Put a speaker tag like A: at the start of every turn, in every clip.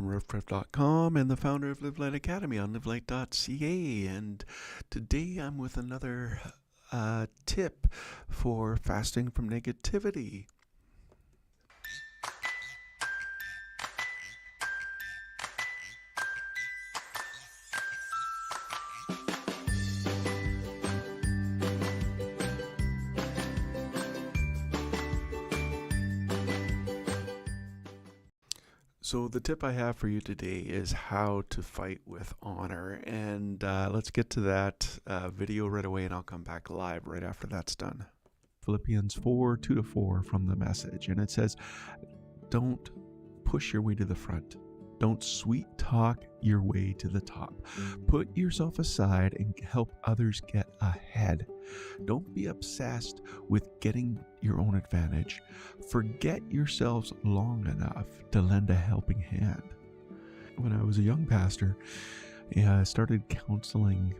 A: RevPrep.com and the founder of Live Light Academy on livelight.ca, and today I'm with another tip for fasting from negativity. So the tip I have for you today is how to fight with honor, and let's get to that video right away, and I'll come back live right after that's done. Philippians 4, 2-4 from the Message, and it says, don't push your way to the front. Don't sweet talk your way to the top. Put yourself aside and help others get ahead. Don't be obsessed with getting your own advantage. Forget yourselves long enough to lend a helping hand. When I was a young pastor, I started counseling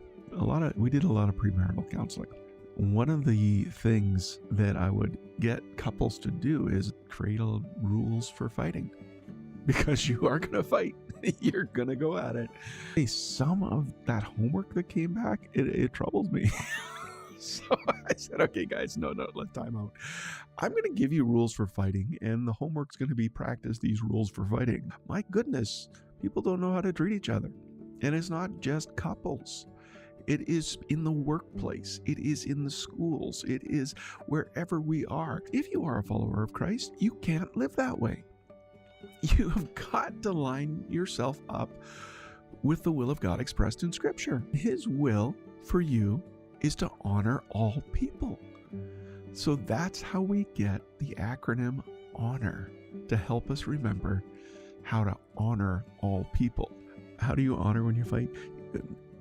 A: we did a lot of premarital counseling. One of the things that I would get couples to do is create rules for fighting. Because you are going to fight. You're going to go at it. Hey, some of that homework that came back, it troubles me. So I said, okay, guys, no, let time out. I'm going to give you rules for fighting, and the homework's going to be practice these rules for fighting. My goodness, people don't know how to treat each other. And it's not just couples. It is in the workplace. It is in the schools. It is wherever we are. If you are a follower of Christ, you can't live that way. You have got to line yourself up with the will of God expressed in Scripture. His will for you is to honor all people. So that's how we get the acronym HONOR, to help us remember how to honor all people. How do you honor when you fight?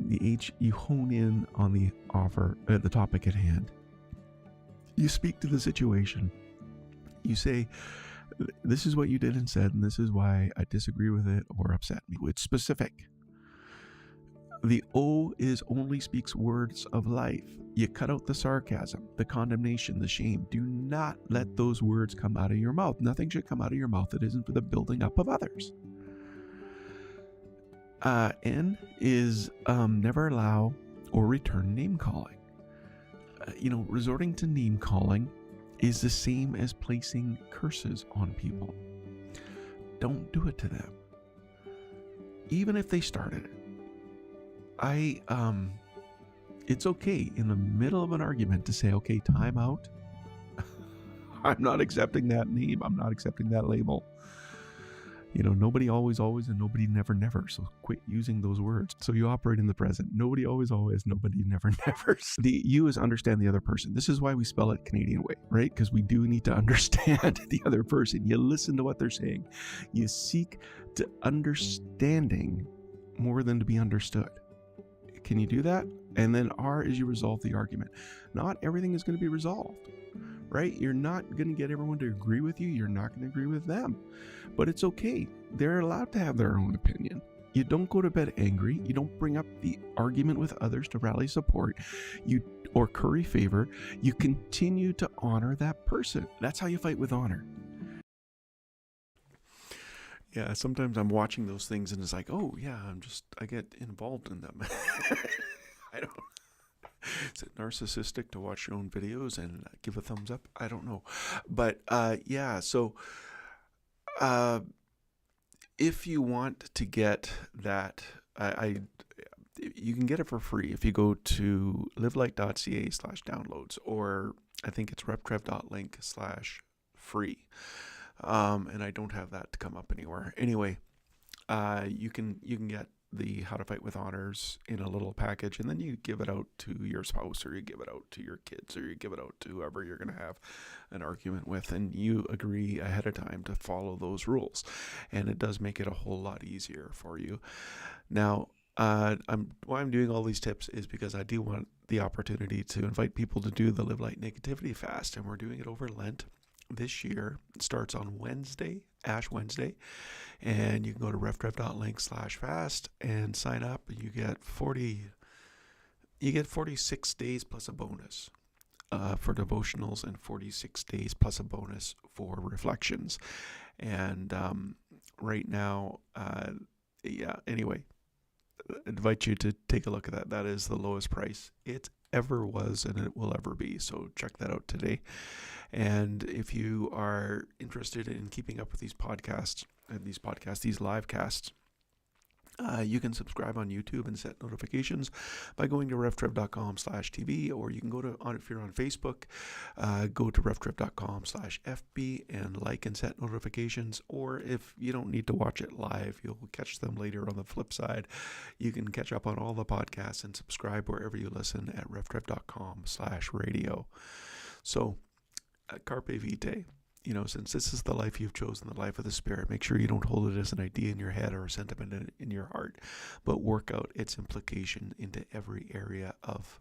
A: The H, you hone in on the topic at hand. You speak to the situation. You say, this is what you did and said, and this is why I disagree with it or upset me. It's specific. The O is only speaks words of life. You cut out the sarcasm, the condemnation, the shame. Do not let those words come out of your mouth. Nothing should come out of your mouth that isn't for the building up of others. N is never allow or return name calling. Resorting to name calling is the same as placing curses on people. Don't do it to them, even if they started it. It's okay in the middle of an argument to say, okay, time out. I'm not accepting that name. I'm not accepting that label. Nobody always, and nobody never. So quit using those words. So you operate in the present. Nobody always, nobody never. The U is understand the other person. This is why we spell it Canadian way, right? Because we do need to understand the other person. You listen to what they're saying. You seek to understanding more than to be understood. Can you do that? And then R is you resolve the argument. Not everything is going to be resolved. Right? You're not going to get everyone to agree with you. You're not going to agree with them. But it's okay. They're allowed to have their own opinion. You don't go to bed angry. You don't bring up the argument with others to rally support or curry favor. You continue to honor that person. That's how you fight with honor. Yeah, sometimes I'm watching those things and it's like, oh yeah, I get involved in them. I don't. Is it narcissistic to watch your own videos and give a thumbs up? I don't know. But yeah, so if you want to get that, you can get it for free if you go to livelight.ca/downloads, or I think it's reptrev.link/free. And I don't have that to come up anywhere. Anyway, you can get the How to Fight with Honors in a little package, and then you give it out to your spouse, or you give it out to your kids, or you give it out to whoever you're going to have an argument with, and you agree ahead of time to follow those rules, and it does make it a whole lot easier for you. Now, why I'm doing all these tips is because I do want the opportunity to invite people to do the Live Light Negativity Fast, and we're doing it over Lent. This year it starts on Wednesday, Ash Wednesday, and you can go to refdrev.link/fast and sign up. You get 46 days plus a bonus for devotionals, and 46 days plus a bonus for reflections. And right now. Anyway, invite you to take a look at that. That is the lowest price it ever was and it will ever be. So check that out today. And if you are interested in keeping up with these live casts, you can subscribe on YouTube and set notifications by going to reftrip.com/TV, or you can if you're on Facebook, go to reftrip.com/FB and like and set notifications. Or if you don't need to watch it live, you'll catch them later on the flip side. You can catch up on all the podcasts and subscribe wherever you listen at reftrip.com/radio. So, Carpe Vitae. Since this is the life you've chosen, the life of the Spirit, make sure you don't hold it as an idea in your head or a sentiment in your heart, but work out its implication into every area of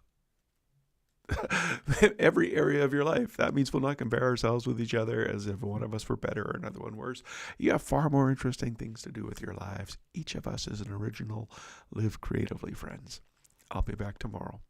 A: your life. That means we'll not compare ourselves with each other as if one of us were better or another one worse. You have far more interesting things to do with your lives. Each of us is an original. Live creatively, friends. I'll be back tomorrow.